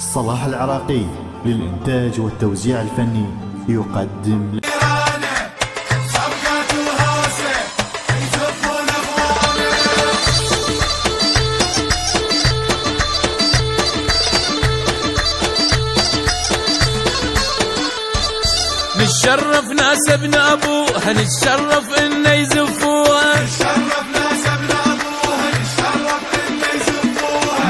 صلاح العراقي للإنتاج والتوزيع الفني يقدم نتشرف ناس ابن ابوها، نتشرف انه يزفوها،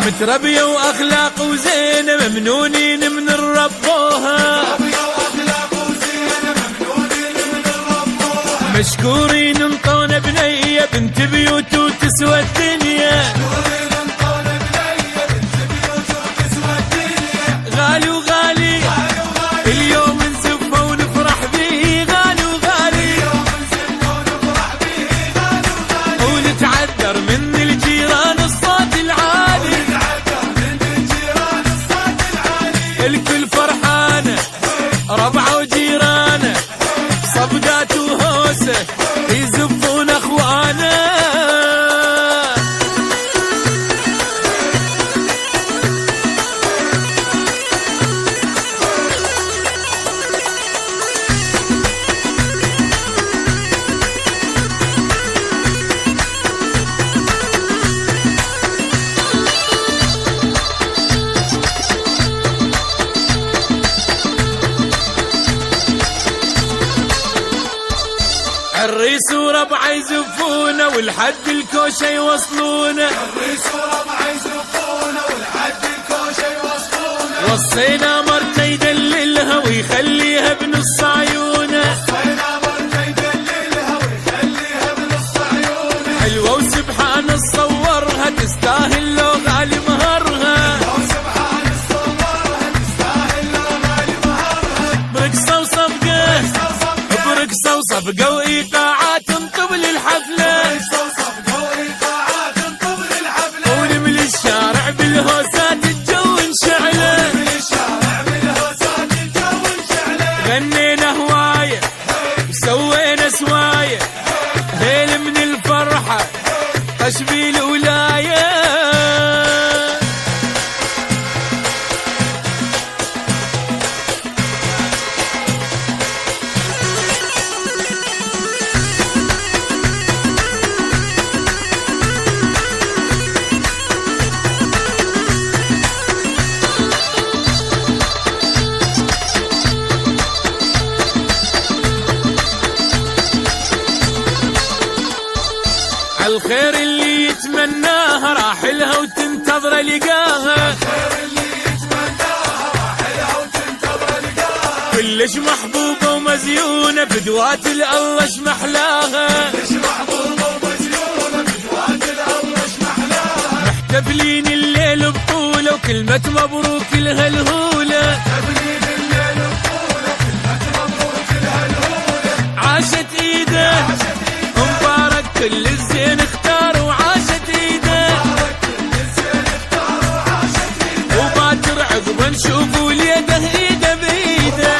متربية واخلاق وزينة ممنونين من ربوها، مشكورين انطونا بنية بنت بيوت وتسوى الدنيا، غالي وغالي اليوم نزفه ونفرح بيه، غالي وغالي ونتعذر من الجيران الصوت العالي، الكل فرحانة ربعه وجيرانه صبقات وهوسه يزفون اخوانه. الريس وربعه يزفونه والحد الكوشه يوصلونه، وصينا مرته يدللها ويخليها بنص عيونه، حلوه وسبحان صورها تستاهل لو غالي مهرها، برقصه وصفقه برقصه وصفقه وايقاعات انطبل الحفله، ونملي الشارع بالهوسات الجو انشعله، غنينا هوايه وسوينا سوايه، هيل من الفرحه تشبي الولايه. الخير اللي يتمناها راح لها وتنتظر لقاها، كلش محبوبة ومزيونة بدوات الله شمحلاها، محتفلين الليل بطولة وكلمة مبروك لها الهولة، عاشت ايده مبارك كل الزين اختار وعاشت ايده، وباكر عقبه نشوفوا اليده ايده بايده،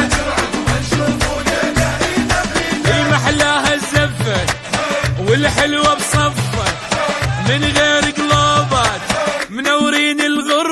هي محلاها الزفه والحلوه بصفه من غير قلوبات منورين الغرفه.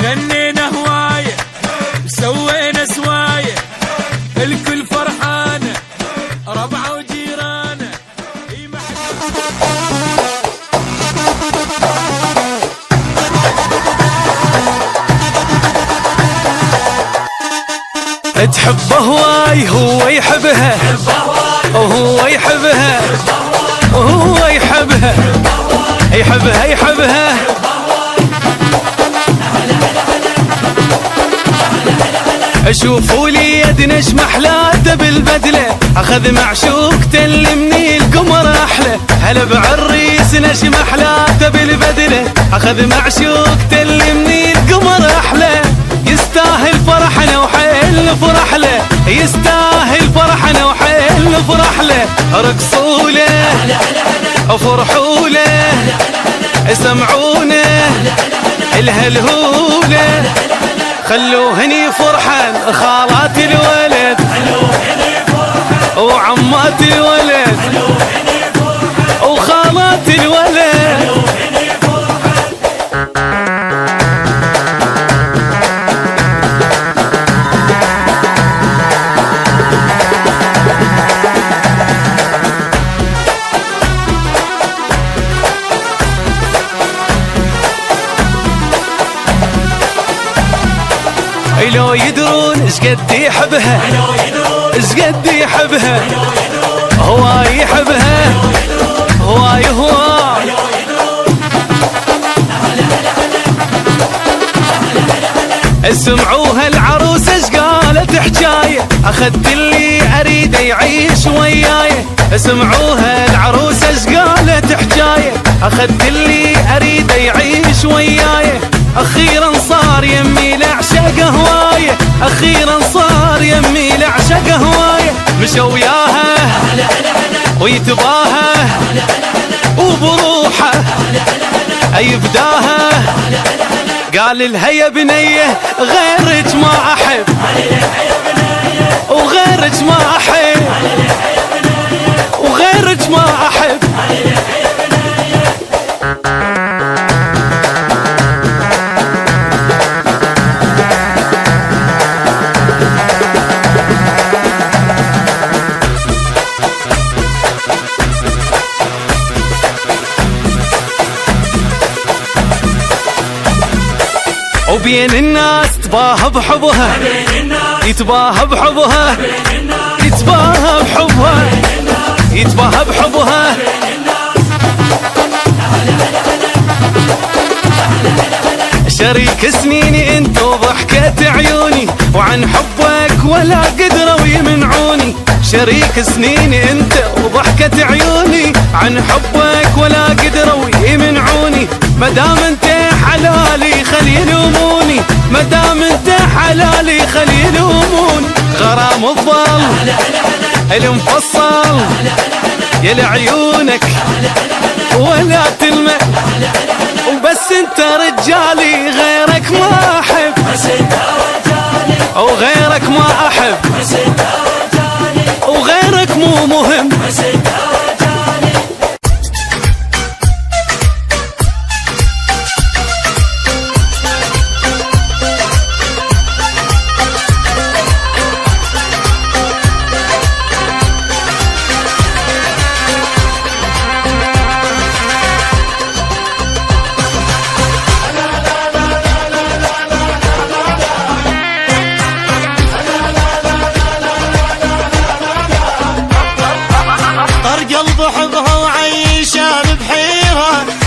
غنينا هوايه وسوينا سوايه، الكل فرحانه ربعه وجيرانه. تحبه هواي هو يحبها وهو يحبها وهو يحبها يحبها يحبها، شوفوا لي يدنا شمحلاته بالبدله، اخذ معشوقته اللي من القمر احلى، هلا بعريسنا شمحلاته بالبدله، اخذ معشوقته اللي من القمر احلى، يستاهل فرحنا وحيل فرح له، يستاهل فرحنا وحيل فرح له، رقصوا له افرحوا له سمعونه الهلهوله خلوهني فرحان خالات الولد وعمات الولد وخالات الولد. لو يدرون شقد يحبها شقد يحبها هو يحبها هو سمعوها العروس اش قالت حجايه اخذت اللي اريد يعيش وياي. سمعوها العروس اش قالت حجايه اخذت اللي اريد يعيش وياي. اخيرا صار يمي لعشق هوايه اخيرا صار يمي لعشق هوايه. مشى وياها ويتباها وبروحه ايبداها قال لها يا بنيه غيرك ما احب وغيرك ما احب وغيرك ما احب. وبين الناس تباهى بحبها يتباهى بحبها يتباهى بحبها يتباهى بحبها. شريك سنيني انت وضحكة عيوني وعن حبك ولا قدروا يمنعوني. شريك سنيني انت وضحكة عيوني عن حبك ولا قدروا يمنعوني. مدام انت حلالي خلي يلوموني مدام انت حلالي خلي يلوموني. غرام الظل المفصل يا لعيونك ولا تلمع وبس انت رجالي غيرك ما احب وغيرك ما احب وغيرك مو مهم.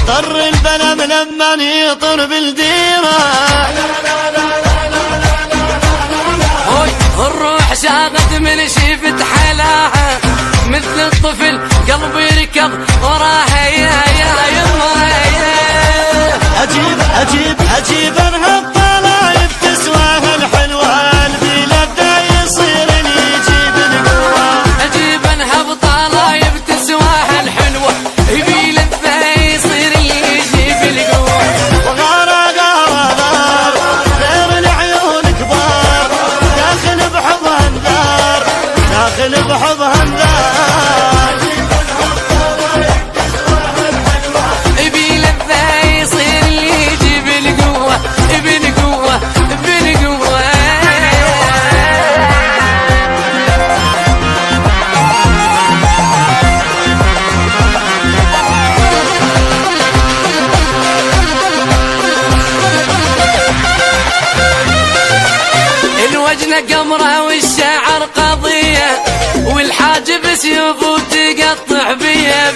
طر البلم لما يطر بالديرة الروح شاغد من شفت حلاها مثل الطفل قلبي ركض وراها يا يما أجيب أجيب أجيب انها الطلايب تسواها الحلوة قلبي لبدا يصير اللي يجيب القوة. أجيب انها بطلايب تسواها الحلوة يبي لبدا يصير اللي يجيب القوة. وغارة غارة غار غير العيون كبار داخل بحضها انذار داخل بحضها انذار. يبي لبدا يصير اللي يجيب القوة بالقوة بالقوة. الوجنة قمرة والشعر قضية والحاجب سيوف وتقطع بيا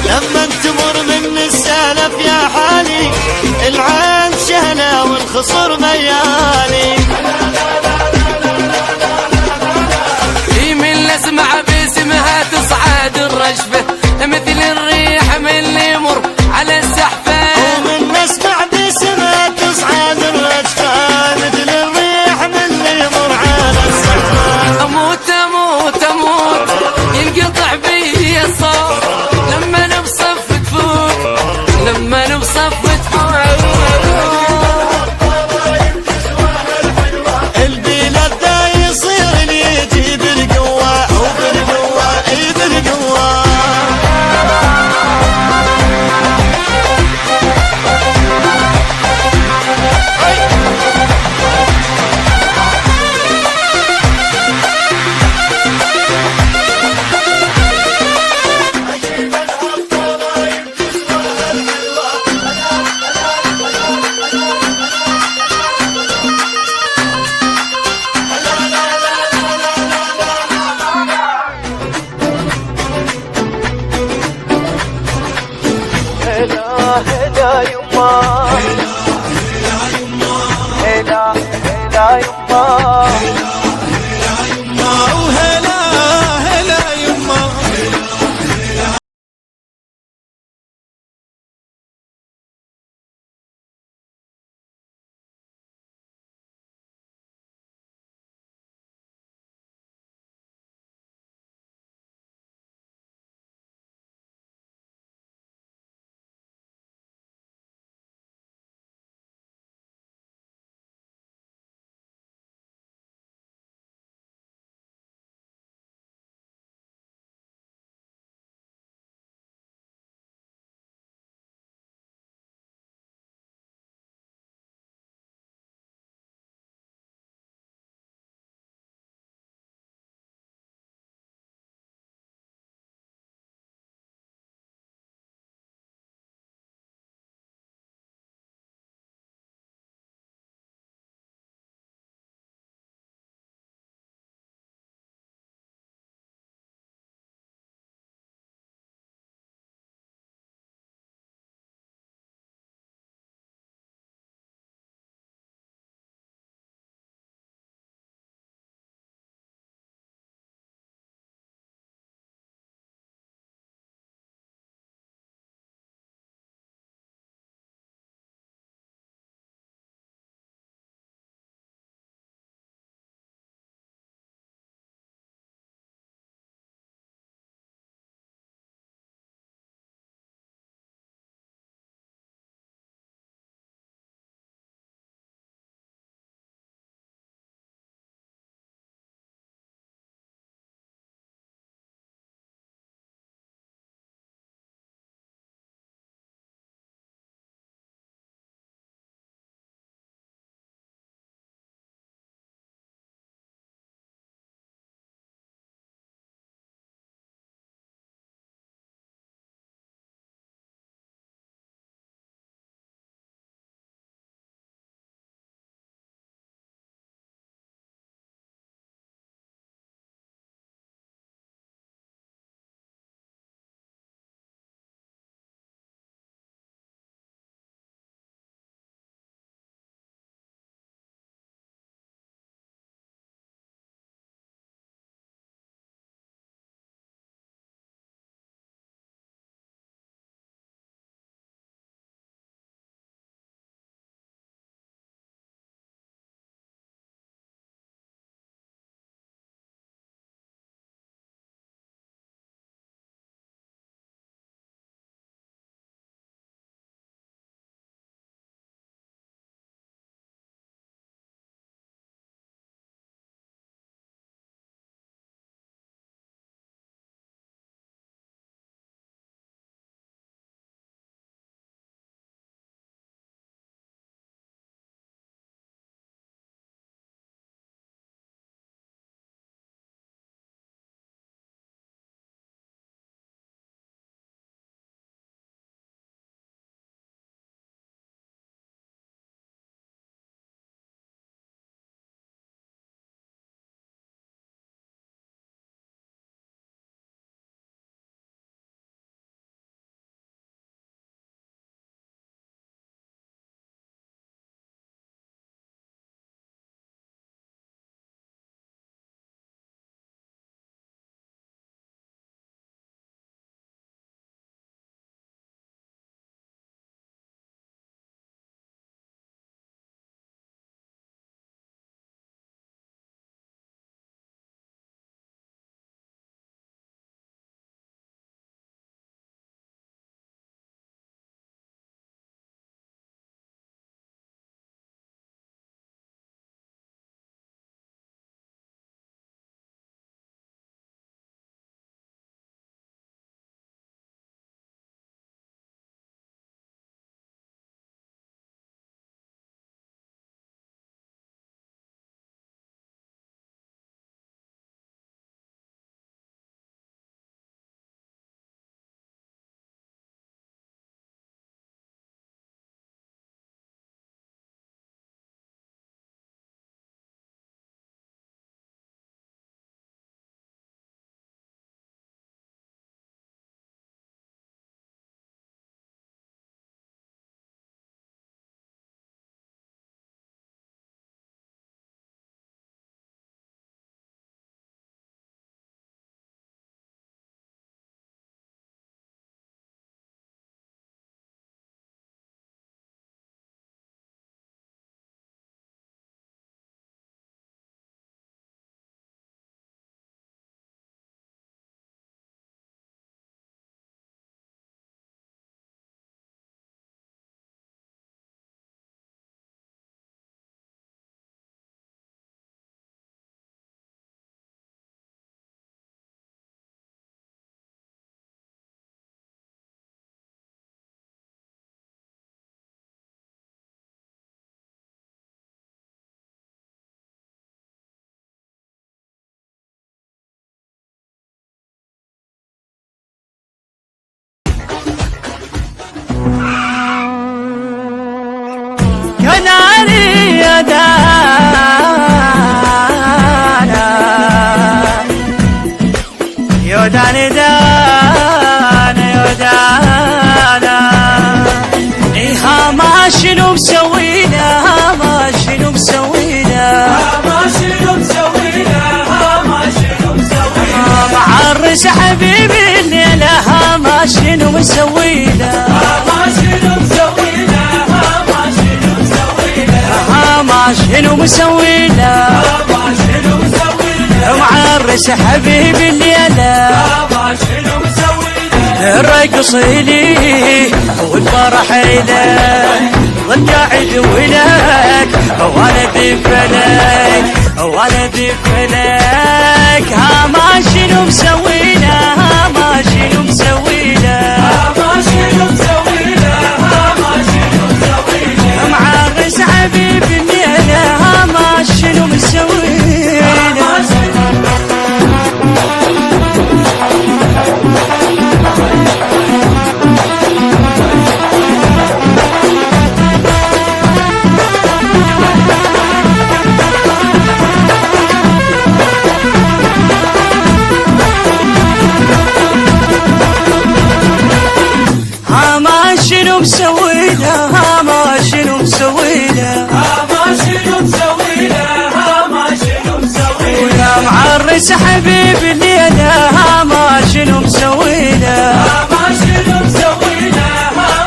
لما تمر من السلف يا حالي العين شهلة والخصر ميالي. من اللي اسمع باسمها تصعد الرجفة مثل الريح من اللي يمر على السحفة. ومن نسمع باسمها تصعد الرجفة مثل الريح من اللي يمر على السحفة. اموت اموت اموت هلا يما هلا هلا يما شنو مسوي له ما شنو مسوي له ما شنو مسوي له ما شنو مسوي له ما شنو مسوي له معرس حبيبي الليله ما شنو مسوي له الرقص لي والفرح له ظل قاعد ولك ولدي فلك ولدي فلك ما شنو مسوي له ما شنو مسوي له ما شنو مسوي له ما شنو مسوي له معرس حبيبي الليله ما شنو مسوي له شنو مسوي له ما شنو مسوي له ما شنو مسوي له ما شنو مسوي له يا معرس حبيبي الليله ما شنو مسوي له ما شنو مسوي له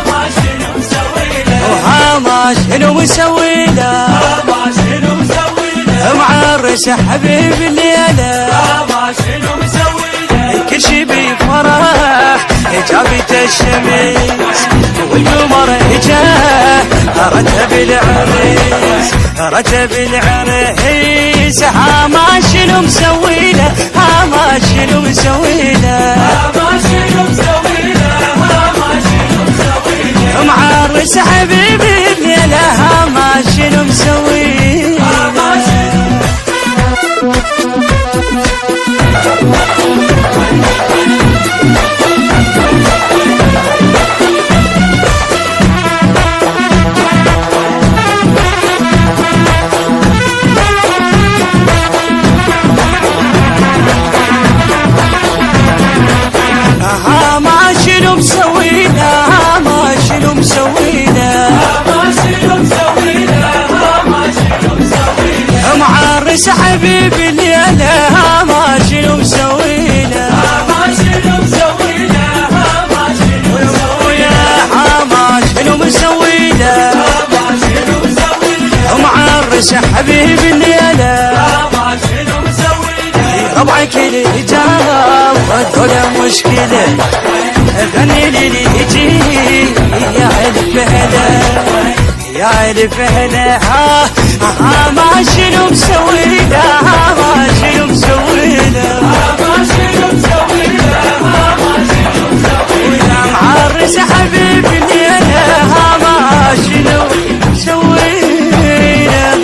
ما شنو مسوي له ما شنو مسوي له ما شنو مسوي له معرس حبيبي الليله ما شنو مسوي له كل شي بفرح جابت الشمس والقمر اجاه رتب العريس رتب العريس ما شنو مسوي له ما شنو مسوي له ما شنو مسوي له ما شنو مسوي له معرس حبيبي الليله ما شنو مسوي له معرس حبيبي الليله ما شنو مسوي له ما شنو مسوي له ما شنو مسوي له ما شنو مسوي له ما شنو مسوي له معرس حبيبي الليله ما شنو مسوي له ربعك اللي جاب ولا مشكله غني لي يجي يا الف هلا يا الف هلا ما شنو مسوي له ما شنو مسوي له ما شنو مسوي له ما شنو مسوي له معرس حبيبي الليله ما شنو مسوي له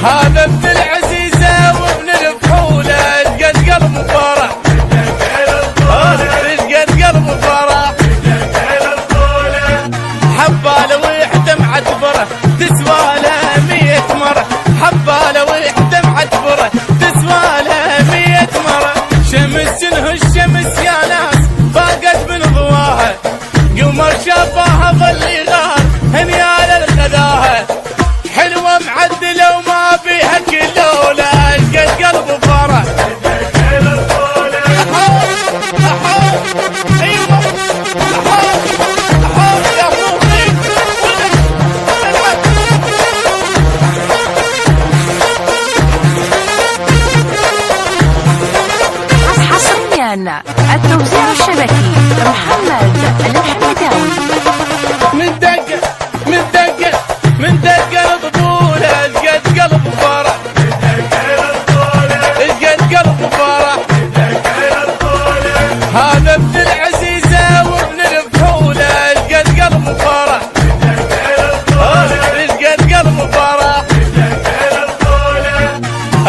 هذا ابن العزيزة وابن الفحولة شقد قلب فرح شقد قلب فرح حباله وحده معتبره تسوى له 100 مرة حباله وحده معتبره تسوى له 100 مرة شمس شنه الشمس يا ناس فاقت من ضواها قمر شافاها ظل غار هنيال الخداها حلوة معدلة وما فيها كلولة شقد قلب فرح التوزيع الشبكي محمد الحمداوي. من دقة الطفولة شقد قلب فرح شقد قلب فرح هذا ابن العزيزة وابن الفحولة شقد قلب فرح شقد قلب فرح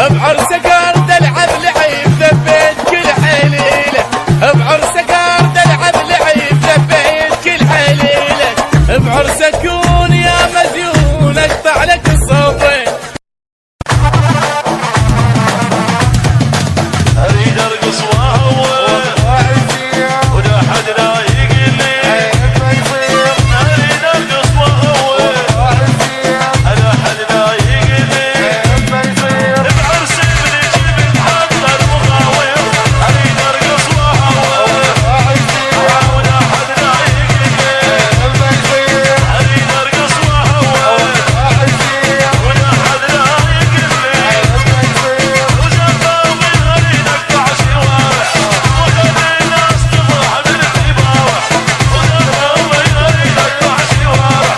بعرسك ارد العب لعيب ثبت كل حليله بعرسك ارد العب لعيب ثبت كل حليله بعرسك كون يا مزيون اقطع لك الصوفين اريد ارقص واهوى ولا حد لا يقول لي اريد ارقص واهوى ولا حد لا يقول لي بعرس ابني جيب محضر مغاوير اريد ارقص واهوى ولا حد لا يقول لي اريد ارقص واهوى ولا حد لا يقول لي وزفاوي اريد اقطع شوارع وخلي الناس تفرح بالحباوة وزفاوي اريد اقطع شوارع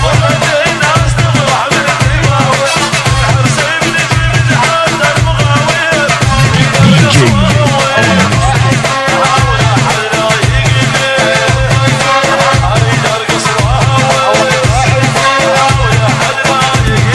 وخلي الناس تفرح بالحباوة العرس ابني جيب محضر مغاوير اريد ارقص واهوى ولا حد لا يقول لي اريد ارقص واهوى ولا حد لا يقول لي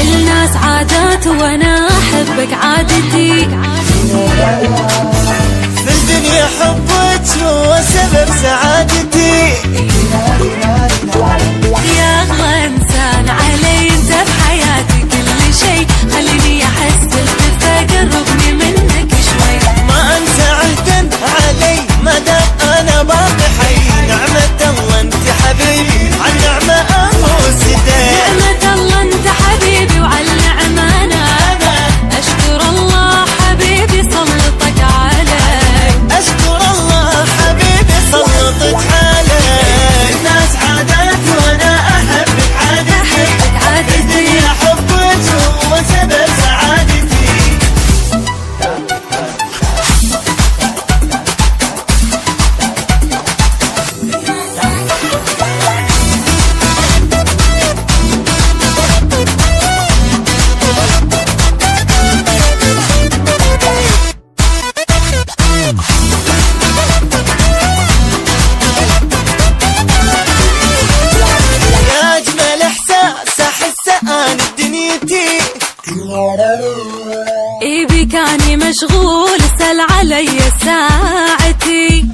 للناس عادات وانا احبك عادتي في الدنيا حبك هو سبب سعادتي يا اغلى انسان علي انت بحياتي كل شيء خليني احس بالدفى قربني منك شوي ما انسى عهدا علي ما دام انا باقي حي نعمة الله انت حبيبي عالنعمة اموت دين نعمة الله انت حبيبي وعالنعمة انا اشكر الله حبيبي سلطك علي اشكر الله حبيبي سلطك علي الناس عادات وانا ساعتي إيبي كاني مشغول سأل علي ساعتي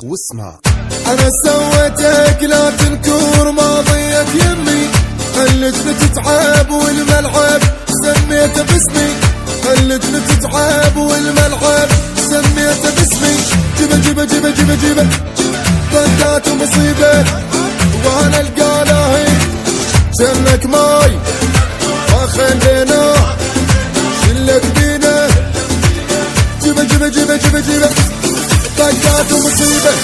واسمع انا سويتك لا تنكر ماضيك يمي خلتني تتعب والملعب سميته باسمي خلتني تتعب والملعب سميته باسمي جيبه جيبه جيبه جيبه جيبه طقات مصيبه وانا القالاهي سمك ماي ما خلينا شلك بينا جيبه جيبه جيبه جيبه جيبه طقات مصيبه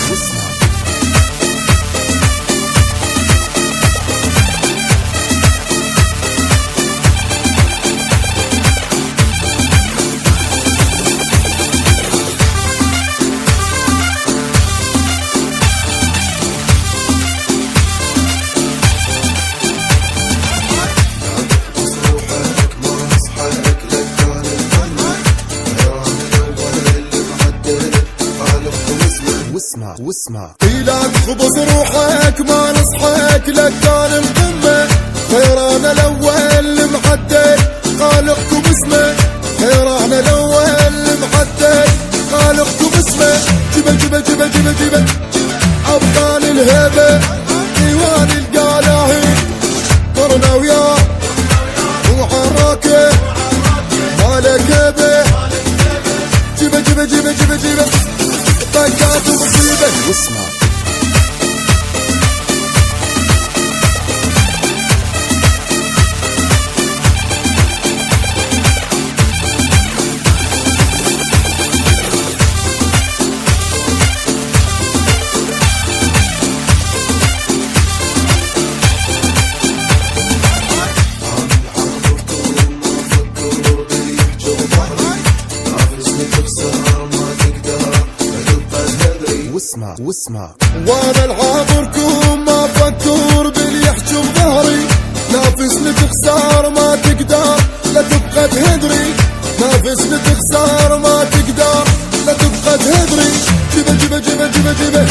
واسمع إيلاك خبز روحك ما نصحك لك كان القمة خيران الأول محدد خالقكم اسمه خيران الأول محدد خالقكم اسمه جيبه جيبه جيبه جيبه جيبه أبطال الهيبة ديوان القلاهي طرنا وياه وحراكه مالك هيبة جيبه جيبه جيبه جيبه جيبه طقات مصيبة واسمع واسمع وانا العابركم ما فكر باللي يحجم ظهري نافس لتخسر ما تقدر لا تبقى تهدري نافس لتخسر ما تقدر لا تبقى تهدري جيبه جيبه جيبه جيبه جيبه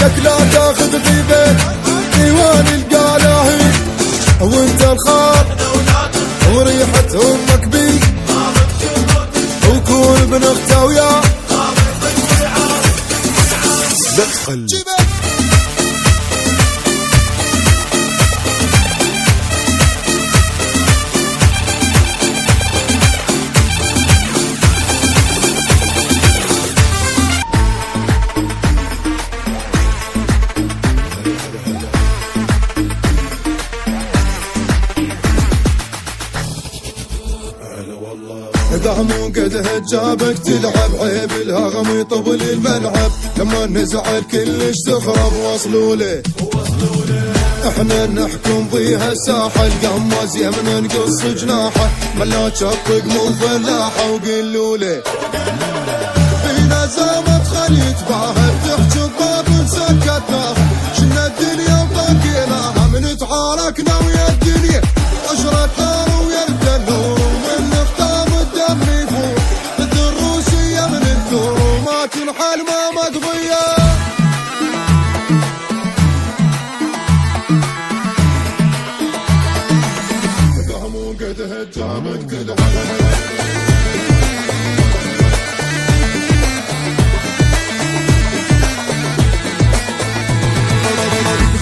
لك لا تاخذ غيبه ديوان القلاهي وانت الخار وريحة امك بي وكون ابن اختها وياه دخل دعم قد هجابك تلعب عيب الهغم يطبل الملعب لما نزعل كلش تخرب وصلوا له احنا نحكم بيها الساحة القماز يمنا نقص جناحه ملا تشطق مو فلاحة وقلوا له فينا زامة خليج باهر تحجي باب سكتناها شنا الدنيا وبقيناها من تعاركنا ويا الدنيا عشرة نار ويا النور ومن نختام الدم يفور ضد الروسية من الدور وما تنحل ما مقضية دعموا قد هجامك تلعب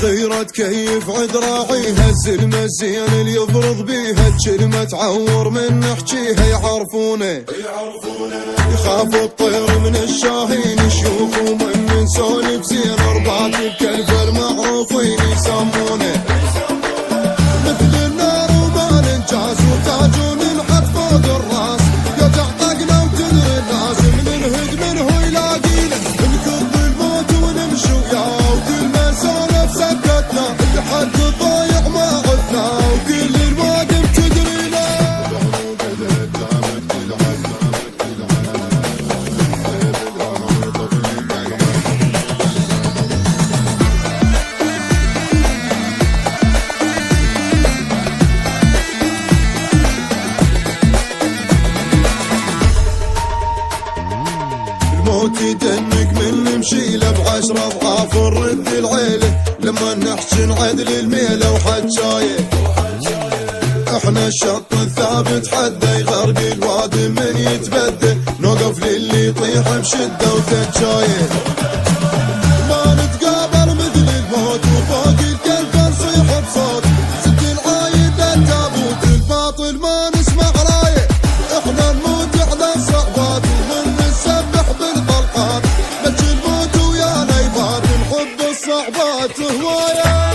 غيرة كيف عد راعي هز المزين اللي يضرب بيها الكلمة تعور من نحكيها يعرفونه يخافوا الطير من الشاهين يشوفوا من نسولف زين اربعة الكلب المعروفين يسمونه مثل النار وما ننجاز وتاجون نحط فوق الراس يا تعطقنا وتدري لازم ننهد منه يلاقينا نكب الموت ونمشي وياه وكل ما سولف سكتنا لحد الضايع ما عدنا وكل الوادم تدرينا عدل الميلة وحجاية احنا الشط الثابت حده يغرق الوادي من يتبدى نوقف للي يطيح بشدة وتجاية ما نتقابل مثل الموت وفوق الكلب نصيح بصوت ست العايد التابوت الباطل ما نسمع رايه احنا نموت احنا الصعبات ومن نسبح بالطلقات مج الموت ويانا يبات نحب الصعبات هوايه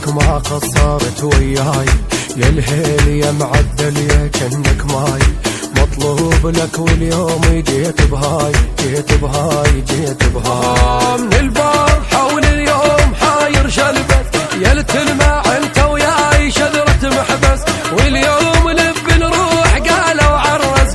ما قصرت وياي يا الهيل يا معدل يا جنك ماي مطلوب لك واليوم جيت بهاي من البارحة ولليوم حاير شلبت يا لتلمع انت وياي شذرة محبس واليوم نبي نروح قالوا عرس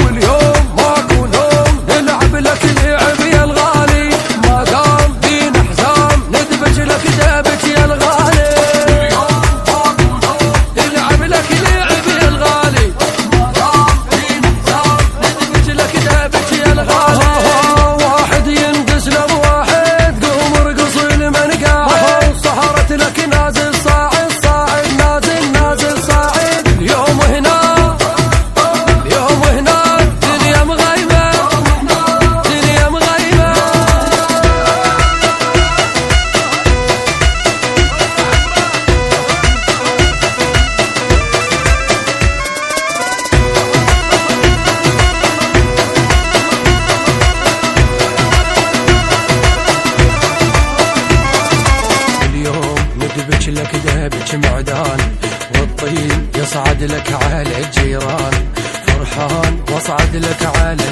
واليوم ماكو نوم نلعب لك لعب يا الغالي ما دام دين حزام ندبج لك دابج يا الغالي نلعب لك لعب يا الغالي ما دام دين حزام ندبج لك دابج يا الغالي واحد ينقص له بواحد قوم ارقص لمن قاعد سهرت لك نازل صاعد نازل صاعد اليوم هنا دنيا مغيبة اليوم ندبج لك دابج معدان والطين يصعد لك على الجيران فرحان واصعد لك على